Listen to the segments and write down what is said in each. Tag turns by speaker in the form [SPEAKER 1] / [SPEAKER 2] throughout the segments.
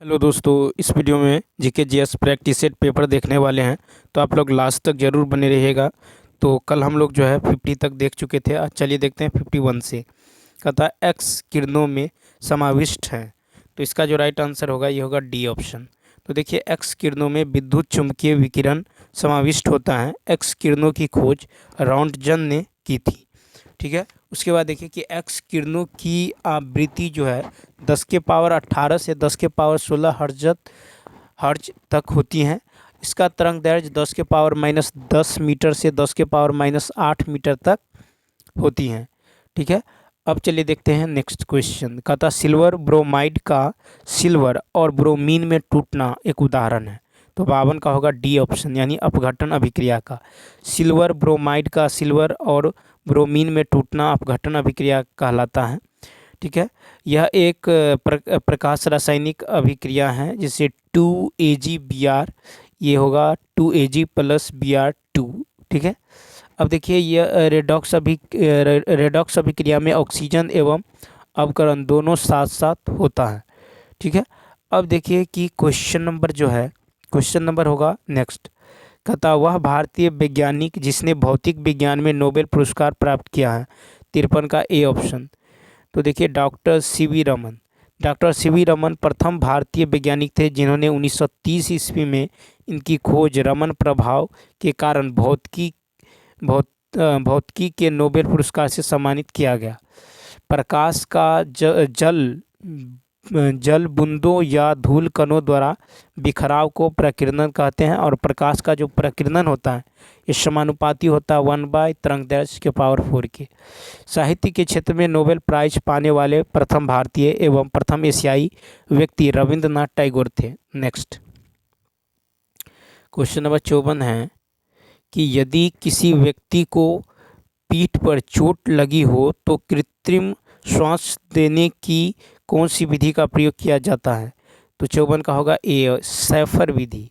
[SPEAKER 1] Hello दोस्तों, इस video में GK GS practice set paper देखने वाले हैं। तो आप लोग लास्ट तक ज़रूर बने रहिएगा। तो कल हम लोग जो है 50 तक देख चुके थे। आज चलिए देखते हैं 51 से। कहता एक्स किरणों में समाविष्ट है। तो इसका जो राइट आंसर होगा ये होगा डी ऑप्शन। तो देखिए, एक्स किरणों में विद्युत चुम्बकीय विकिरण समाविष्ट होता है। एक्स किरणों की खोज रॉन्टजन ने की थी। ठीक है। उसके बाद देखिए कि एक्स किरणों की आवृत्ति जो है 10 के पावर 18 से 10 के पावर 16 हर्ज तक होती हैं। इसका तरंग दैर्घ्य 10 के पावर -10 मीटर से 10 के पावर -8 मीटर तक होती हैं। ठीक है। अब चलिए देखते हैं नेक्स्ट क्वेश्चन। कहता सिल्वर ब्रोमाइड का सिल्वर और ब्रोमीन में टूटना एक उदाहरण है। तो 52 का होगा डी ऑप्शन, यानी अपघटन अभिक्रिया का। सिल्वर ब्रोमाइड का सिल्वर और ब्रोमीन में टूटना अपघटन अभिक्रिया कहलाता है। ठीक है। यह एक प्रकाश रासायनिक अभिक्रिया है जिसे 2Ag Br, ये होगा 2Ag + Br2। ठीक है। अब देखिए, यह रेडॉक्स अभिक्रिया में ऑक्सीजन एवं अवकरण दोनों साथ साथ होता है। ठीक है। अब देखिए कि क्वेश्चन नंबर जो है, क्वेश्चन नंबर होगा नेक्स्ट। कहता वह भारतीय वैज्ञानिक जिसने भौतिक विज्ञान में नोबेल पुरस्कार प्राप्त किया है। 53 का ए ऑप्शन। तो देखिए, doctor CV. Raman. Doctor CV. Raman प्रथम भारतीय वैज्ञानिक थे जिन्होंने 1930 ईस्वी में इनकी खोज रमन प्रभाव के कारण भौतिकी के नोबेल पुरस्कार से सम्मानित किया गया। प्रकाश का जल बूंदों या धूल कणों द्वारा बिखराव को प्रकीर्णन कहते हैं, और प्रकाश का जो प्रकीर्णन होता है ये समानुपाती होता है 1/तरंग-4 के। साहित्य के क्षेत्र में नोबेल प्राइज पाने वाले प्रथम भारतीय एवं प्रथम एशियाई व्यक्ति रविंद्रनाथ टैगोर थे। नेक्स्ट क्वेश्चन नंबर 54 है कि यदि किसी व्यक्ति को पीठ पर चोट लगी हो तो कृत्रिम श्वास देने की कौन सी विधि का प्रयोग किया जाता है। तो 54 का होगा ए, शैफर विधि।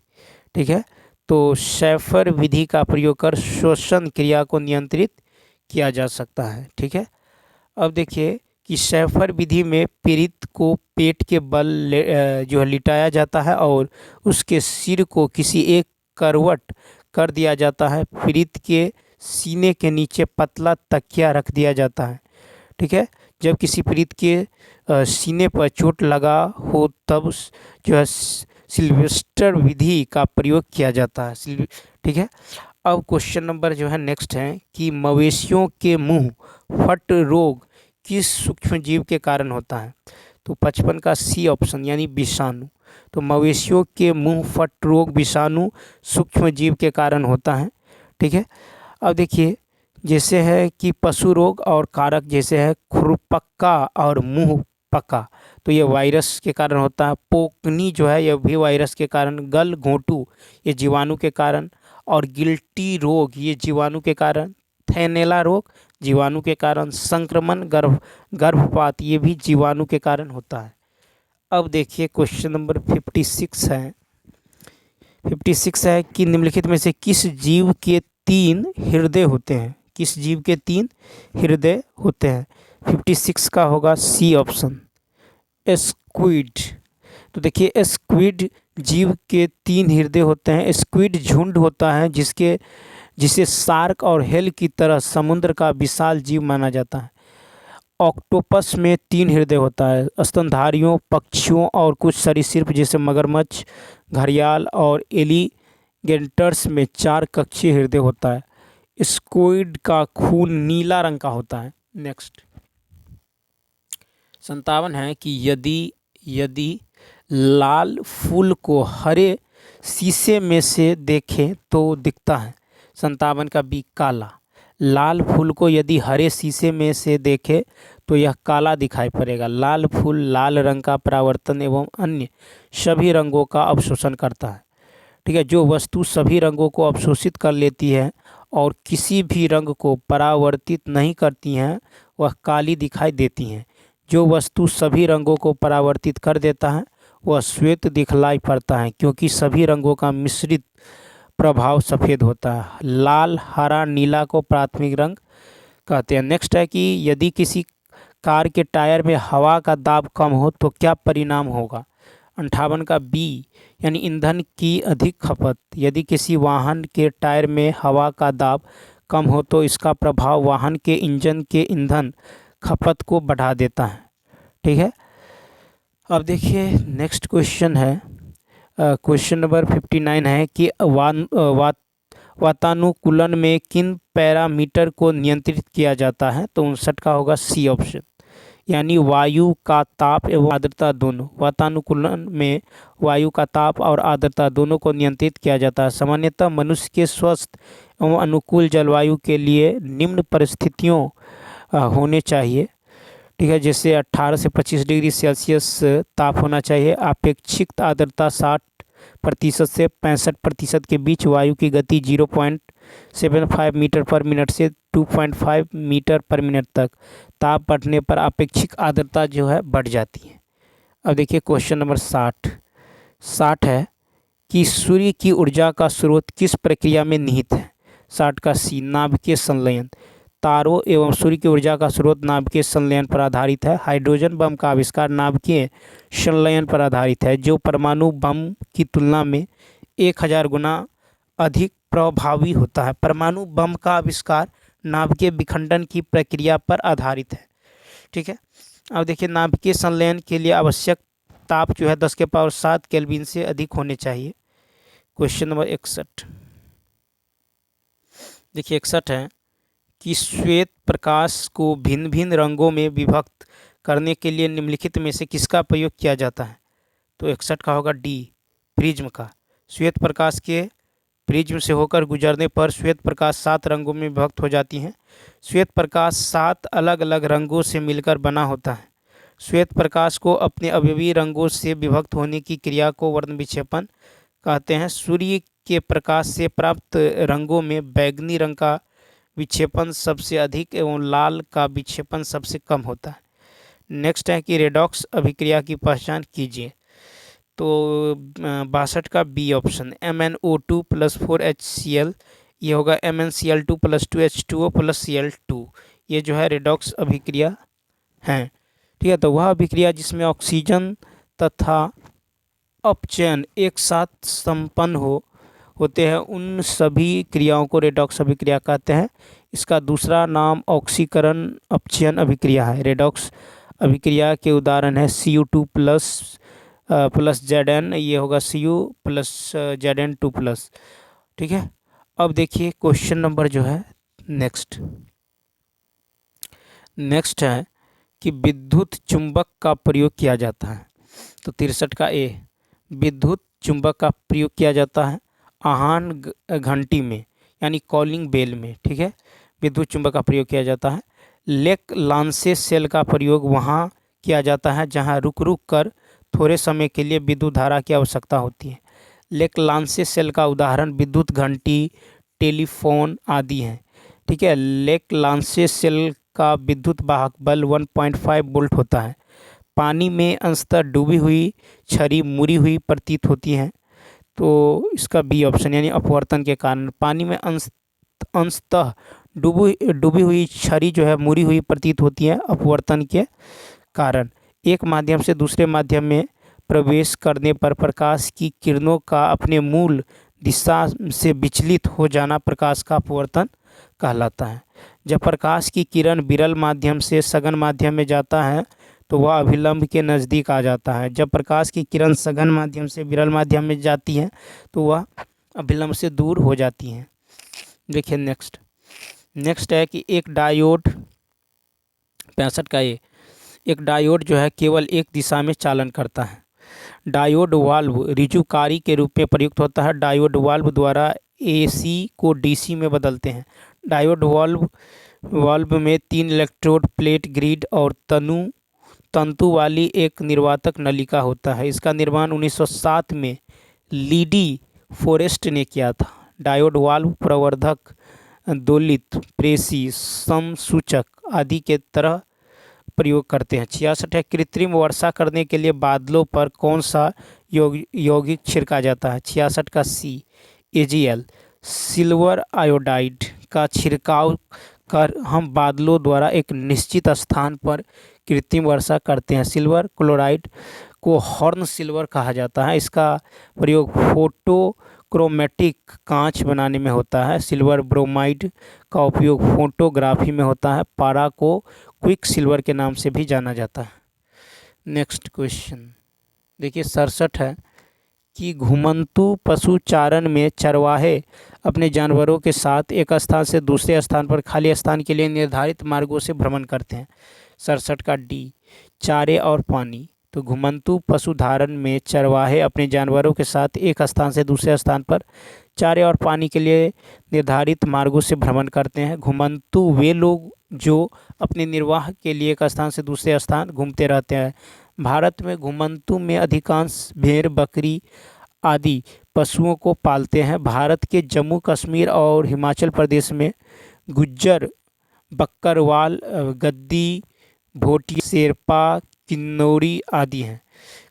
[SPEAKER 1] ठीक है। तो शैफर विधि का प्रयोग कर श्वसन क्रिया को नियंत्रित किया जा सकता है। ठीक है। अब देखिए कि शैफर विधि में पीड़ित को पेट के बल जो है लिटाया जाता है और उसके सिर को किसी एक करवट कर दिया जाता है। पीड़ित के सीने के नीचे पतला तकिया रख दिया जाता है। ठीक है। जब किसी पीड़ित के सीने पर चोट लगा हो तब जो है सिल्वेस्टर विधि का प्रयोग किया जाता है। ठीक है। अब क्वेश्चन नंबर जो है नेक्स्ट है कि मवेशियों के मुंह फट रोग किस सूक्ष्मजीव के कारण होता है। तो 55 का सी ऑप्शन, यानी विषाणु। तो मवेशियों के मुंह फट रोग विषाणु सूक्ष्मजीव के कारण होता है। ठीक है। अब देखिए, जैसे है कि पशु रोग और कारक जैसे है खुरपक्का और मुंह पक्का, तो ये वायरस के कारण होता है। पोकनी जो है यह भी वायरस के कारण। गल घोंटू ये जीवाणु के कारण, और गिल्टी रोग ये जीवाणु के कारण। थैनेला रोग जीवाणु के कारण। संक्रमण गर्भपात ये भी जीवाणु के कारण होता है। अब देखिए क्वेश्चन नंबर 56 है। 56 है कि निम्नलिखित में से किस जीव के 3 हृदय होते हैं। किस जीव के 3 हृदय होते हैं। 56 का होगा सी ऑप्शन, स्क्विड। तो देखिए, स्क्विड जीव के 3 हृदय होते हैं। स्क्विड झुंड होता है जिसे शार्क और हेल की तरह समुद्र का विशाल जीव माना जाता है। ऑक्टोपस में 3 हृदय होता है। स्तनधारियों, पक्षियों और कुछ सरीसृप जैसे मगरमच्छ, घड़ियाल और एलिगेटर्स में 4 कक्षीय हृदय होता है। स्क्विड का खून नीला रंग का होता है। नेक्स्ट 57 है कि यदि लाल फूल को हरे शीशे में से देखें तो दिखता है। 57 का बी, काला। लाल फूल को यदि हरे शीशे में से देखें तो यह काला दिखाई पड़ेगा। लाल फूल लाल रंग का परावर्तन एवं अन्य सभी रंगों का अवशोषण करता है। ठीक है। जो वस्तु सभी रंगों को अवशोषित कर लेती है और किसी भी रंग को परावर्तित नहीं करती हैं वह काली दिखाई देती हैं। जो वस्तु सभी रंगों को परावर्तित कर देता है वह श्वेत दिखलाई पड़ता है, क्योंकि सभी रंगों का मिश्रित प्रभाव सफ़ेद होता है। लाल, हरा, नीला को प्राथमिक रंग कहते हैं। नेक्स्ट है कि यदि किसी कार के टायर में हवा का दाब कम हो तो क्या परिणाम होगा। 58 का बी यानी ईंधन की अधिक खपत। यदि किसी वाहन के टायर में हवा का दाब कम हो तो इसका प्रभाव वाहन के इंजन के ईंधन खपत को बढ़ा देता है। ठीक है, अब देखिए नेक्स्ट क्वेश्चन है, क्वेश्चन नंबर 59 है कि वातानुकूलन में किन पैरामीटर को नियंत्रित किया जाता है। तो 59 का होगा सी ऑप्शन, यानी वायु का ताप एवं आर्द्रता दोनों। वातानुकूलन में वायु का ताप और आर्द्रता दोनों को नियंत्रित किया जाता है। सामान्यतः मनुष्य के स्वस्थ एवं अनुकूल जलवायु के लिए निम्न परिस्थितियों होने चाहिए। ठीक है, जैसे 18 से 25 डिग्री सेल्सियस ताप होना चाहिए। अपेक्षित आर्द्रता 60% से 65% के बीच। वायु की गति 0.75 मीटर पर मिनट से 2.5 मीटर पर मिनट तक। ताप बढ़ने पर अपेक्षित आर्द्रता जो है बढ़ जाती है। अब देखिए क्वेश्चन नंबर 60 है कि सूर्य की ऊर्जा का स्रोत किस प्रक्रिया में निहित है। 60 का सी नाभिकीय संलयन। तारों एवं सूर्य की ऊर्जा का स्रोत नाभिकीय संलयन पर आधारित है। हाइड्रोजन बम का आविष्कार नाभिकीय संलयन पर आधारित है, जो परमाणु बम की तुलना में 1000 गुना अधिक प्रभावी होता है। परमाणु बम का आविष्कार नाभिकीय विखंडन की प्रक्रिया पर आधारित है। ठीक है, अब देखिए नाभिकीय संलयन के लिए आवश्यक ताप जो है 10⁻7 केल्विन से अधिक होने चाहिए। क्वेश्चन नंबर 61 देखिए 61 है कि श्वेत प्रकाश को भिन्न भिन्न रंगों में विभक्त करने के लिए निम्नलिखित में से किसका प्रयोग किया जाता है। तो 61 का होगा डी प्रिज्म का। श्वेत प्रकाश के प्रिज्म से होकर गुजरने पर श्वेत प्रकाश 7 रंगों में विभक्त हो जाती हैं। श्वेत प्रकाश 7 अलग अलग रंगों से मिलकर बना होता है। श्वेत प्रकाश को अपने अवयवी रंगों से विभक्त होने की क्रिया को वर्ण विक्षेपण कहते हैं। सूर्य के प्रकाश से प्राप्त रंगों में बैंगनी रंग का विक्षेपण सबसे अधिक एवं लाल का विक्षेपण सबसे कम होता है। नेक्स्ट है कि रेडॉक्स अभिक्रिया की पहचान कीजिए। तो 62 का बी ऑप्शन MnO2 + 4HCl, ये होगा MnCl2 + 2H2O + Cl2। ये जो है रेडॉक्स अभिक्रिया है। ठीक है, तो वह अभिक्रिया जिसमें ऑक्सीजन तथा अपचयन एक साथ संपन्न होते हैं उन सभी क्रियाओं को रेडॉक्स अभिक्रिया कहते हैं। इसका दूसरा नाम ऑक्सीकरण अपचयन अभिक्रिया है। रेडॉक्स अभिक्रिया के उदाहरण है Cu2 + Zn, ये होगा Cu + Zn2+। ठीक है, अब देखिए क्वेश्चन नंबर जो है नेक्स्ट है कि विद्युत चुंबक का प्रयोग किया जाता है। तो 63 का ए विद्युत चुंबक का प्रयोग किया जाता है आह्वान घंटी में यानी कॉलिंग बेल में। ठीक है, विद्युत चुंबक का प्रयोग किया जाता है। लेक लांसे सेल का प्रयोग वहाँ किया जाता है जहाँ रुक रुक कर थोड़े समय के लिए विद्युत धारा की आवश्यकता होती है। लेक लांसे सेल का उदाहरण विद्युत घंटी, टेलीफोन आदि हैं। ठीक है, लेक लांसे सेल का विद्युत वाहक बल 1.5 वोल्ट होता है। पानी में अंशतः डूबी हुई छड़ी मुड़ी हुई प्रतीत होती है। तो इसका बी ऑप्शन यानी अपवर्तन के कारण पानी में अंशतः डूबी हुई छड़ी जो है मुड़ी हुई प्रतीत होती है अपवर्तन के कारण। एक माध्यम से दूसरे माध्यम में प्रवेश करने पर प्रकाश की किरणों का अपने मूल दिशा से विचलित हो जाना प्रकाश का अपवर्तन कहलाता है। जब प्रकाश की किरण विरल माध्यम से सघन माध्यम में जाता है तो वह अभिलंब के नज़दीक आ जाता है। जब प्रकाश की किरण सघन माध्यम से विरल माध्यम में जाती है तो वह अभिलंब से दूर हो जाती हैं। देखिए नेक्स्ट है कि एक डायोड 65 का ये एक डायोड जो है केवल एक दिशा में चालन करता है। डायोड वाल्व रिजुकारी के रूप में प्रयुक्त होता है। डायोड वाल्व द्वारा AC को DC में बदलते हैं। डायोड वाल्व में 3 इलेक्ट्रोड, प्लेट, ग्रिड और तंतु वाली एक निर्वातक नलिका होता है। इसका निर्माण 1907 में लीडी फॉरेस्ट ने किया था। डायोड वाल्व प्रवर्धक, दोलित, प्रेसी, समसूचक आदि के तरह प्रयोग करते हैं। 66 है कृत्रिम वर्षा करने के लिए बादलों पर कौन सा यौगिक छिड़का जाता है। 66 का सी AgL सिल्वर आयोडाइड का छिड़काव कर हम बादलों द्वारा एक निश्चित स्थान पर कृत्रिम वर्षा करते हैं। सिल्वर क्लोराइड को हॉर्न सिल्वर कहा जाता है। इसका प्रयोग फोटोक्रोमेटिक कांच बनाने में होता है। सिल्वर ब्रोमाइड का उपयोग फोटोग्राफी में होता है। पारा को क्विक सिल्वर के नाम से भी जाना जाता है। नेक्स्ट क्वेश्चन देखिए 67 है कि घुमंतु पशुचारण में चरवाहे अपने जानवरों के साथ एक स्थान से दूसरे स्थान पर खाली स्थान के लिए निर्धारित मार्गों से भ्रमण करते हैं। 67 का डी, चारे और पानी। तो घुमंतु पशुधारण में चरवाहे अपने जानवरों के साथ एक स्थान से दूसरे स्थान पर चारे और पानी के लिए निर्धारित मार्गों से भ्रमण करते हैं। घुमंतु वे लोग जो अपने निर्वाह के लिए एक स्थान से दूसरे स्थान घूमते रहते हैं। भारत में घुमंतु में अधिकांश भेड़, बकरी आदि पशुओं को पालते हैं। भारत के जम्मू कश्मीर और हिमाचल प्रदेश में गुज्जर, बक्करवाल, गद्दी, भोटिया, शेरपा, किन्नौरी आदि हैं।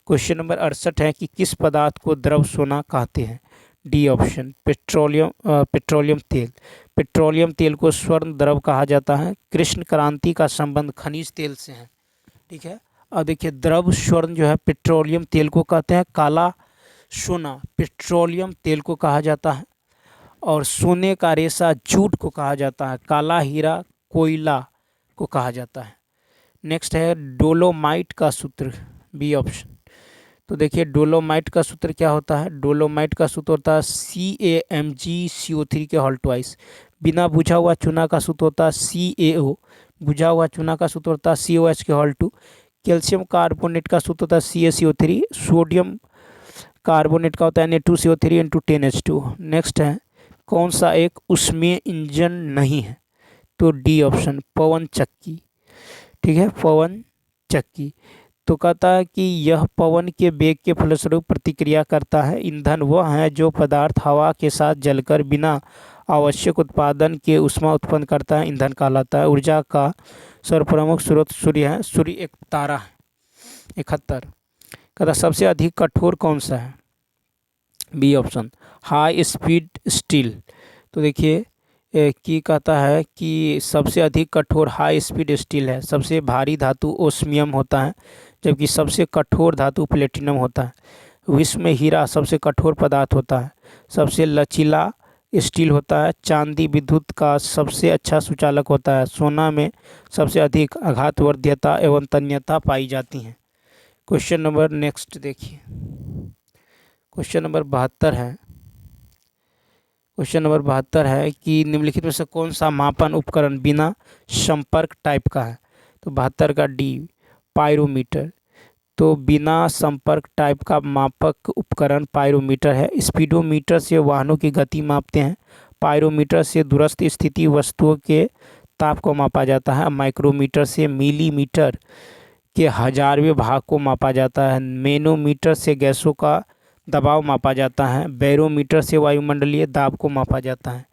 [SPEAKER 1] क्वेश्चन नंबर 68 है कि किस पदार्थ को द्रव सोना कहते हैं। डी ऑप्शन, पेट्रोलियम तेल। पेट्रोलियम तेल को स्वर्ण द्रव कहा जाता है। कृष्ण क्रांति का संबंध खनिज तेल से है। ठीक है, और देखिए द्रव स्वर्ण जो है पेट्रोलियम तेल को कहते हैं। काला सोना पेट्रोलियम तेल को कहा जाता है। और सोने का रेशा जूट को कहा जाता है। काला हीरा कोयला को कहा जाता है। नेक्स्ट है डोलोमाइट का सूत्र, बी ऑप्शन। तो देखिए डोलोमाइट का सूत्र क्या होता है। डोलोमाइट का सूत्र होता है CaMgCO3 के होल ट्वाइस। बिना बुझा हुआ चूना का सूत्र होता है CaO। बुझा हुआ चूना का सूत्र होता है COH के होल 2। कैल्शियम कार्बोनेट का सूत्र होता है CaCO3। सोडियम कार्बोनेट का होता है Na2CO3 × 10H2। नेक्स्ट है कौन सा एक ऊष्मीय इंजन नहीं है। तो डी ऑप्शन, पवन चक्की। ठीक है, पवन चक्की। तो कहता है कि यह पवन के वेग के फलस्वरूप प्रतिक्रिया करता है। ईंधन वह है जो पदार्थ हवा के साथ जलकर बिना आवश्यक उत्पादन के ऊष्मा उत्पन्न करता है, ईंधन कहलाता है। ऊर्जा का सर्वप्रमुख स्रोत सूर्य है। सूर्य एक तारा है। 71 कहता सबसे अधिक कठोर कौन सा है। B option, high speed steel. तो देखिए कि कहता है कि सबसे अधिक कठोर हाई स्पीड स्टील है। सबसे भारी धातु ओस्मियम होता है, जबकि सबसे कठोर धातु प्लेटिनम होता है। विश्व में हीरा सबसे कठोर पदार्थ होता है। सबसे लचीला स्टील होता है। चांदी विद्युत का सबसे अच्छा सुचालक होता है। सोना में सबसे अधिक आघातवर्ध्यता एवं तन्यता पाई जाती हैं। क्वेश्चन नंबर नेक्स्ट देखिए, क्वेश्चन नंबर 72 है। क्वेश्चन नंबर 72 है कि निम्नलिखित में से कौन सा मापन उपकरण बिना संपर्क टाइप का है। तो 72 का डी, पायरोमीटर। तो बिना संपर्क टाइप का मापक उपकरण पायरोमीटर है। स्पीडोमीटर से वाहनों की गति मापते हैं। पायरोमीटर से दूरस्थ स्थिति वस्तुओं के ताप को मापा जाता है। माइक्रोमीटर से मिलीमीटर के 1000वें भाग को मापा जाता है। मैनोमीटर से गैसों का दबाव मापा जाता है। बैरोमीटर से वायुमंडलीय दाब को मापा जाता है।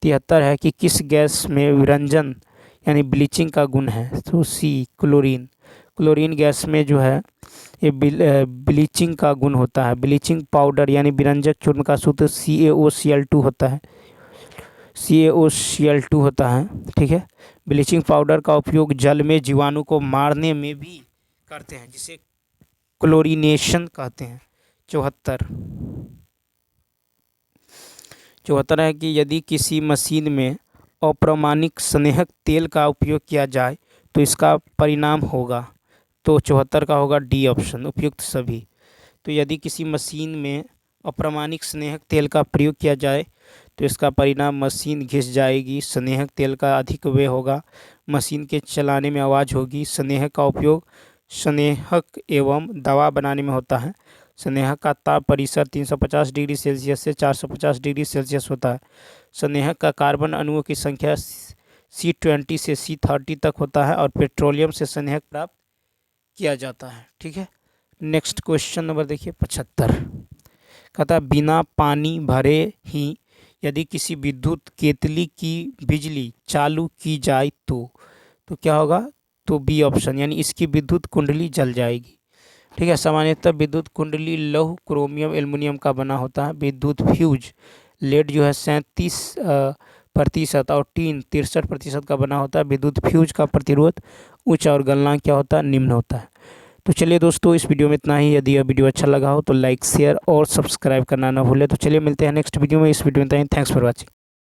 [SPEAKER 1] 73 है कि किस गैस में विरंजन यानी ब्लीचिंग का गुण है। तो सी, क्लोरीन। क्लोरीन गैस में जो है ये ब्लीचिंग का गुण होता है। ब्लीचिंग पाउडर यानी विरंजक चूर्ण का सूत्र CaOCl2 होता है। CaOCl2 होता है। ठीक है, ब्लीचिंग पाउडर का उपयोग जल में जीवाणु को मारने में भी करते हैं, जिसे क्लोरीनेशन कहते हैं। 74 है कि यदि किसी मशीन में अप्रमाणिक स्नेहक तेल का उपयोग किया जाए तो इसका परिणाम होगा। तो 74 का होगा डी ऑप्शन, उपयुक्त सभी। तो यदि किसी मशीन में अप्रमाणिक स्नेहक तेल का प्रयोग किया जाए तो इसका परिणाम मशीन घिस जाएगी। स्नेहक तेल का अधिक व्यय होगा। मशीन के चलाने में आवाज़ होगी। स्नेहक का उपयोग स्नेहक एवं दवा बनाने में होता है। स्नेहक का ताप परिसर 350 डिग्री सेल्सियस से 450 डिग्री सेल्सियस होता है। स्नेहक का कार्बन अणुओं की संख्या C20 से C30 तक होता है और पेट्रोलियम से स्नेहक प्राप्त किया जाता है। ठीक है, नेक्स्ट क्वेश्चन नंबर देखिए 75। कहता है बिना पानी भरे ही यदि किसी विद्युत केतली की बिजली चालू की जाए तो क्या होगा। तो बी ऑप्शन, यानी इसकी विद्युत कुंडली जल जाएगी। ठीक है, सामान्यतः विद्युत कुंडली लौह, क्रोमियम, एल्युमिनियम का बना होता है। विद्युत फ्यूज लेड जो है 37% और टीन 63% का बना होता है। विद्युत फ्यूज का प्रतिरोध उच्च और गलनांक क्या होता है, निम्न होता है। तो चलिए दोस्तों, इस वीडियो में इतना ही। यदि यह वीडियो अच्छा लगा हो तो लाइक, शेयर और सब्सक्राइब करना ना भूलें। तो चलिए मिलते हैं नेक्स्ट वीडियो में। इस वीडियो में इतना ही। Thanks for watching.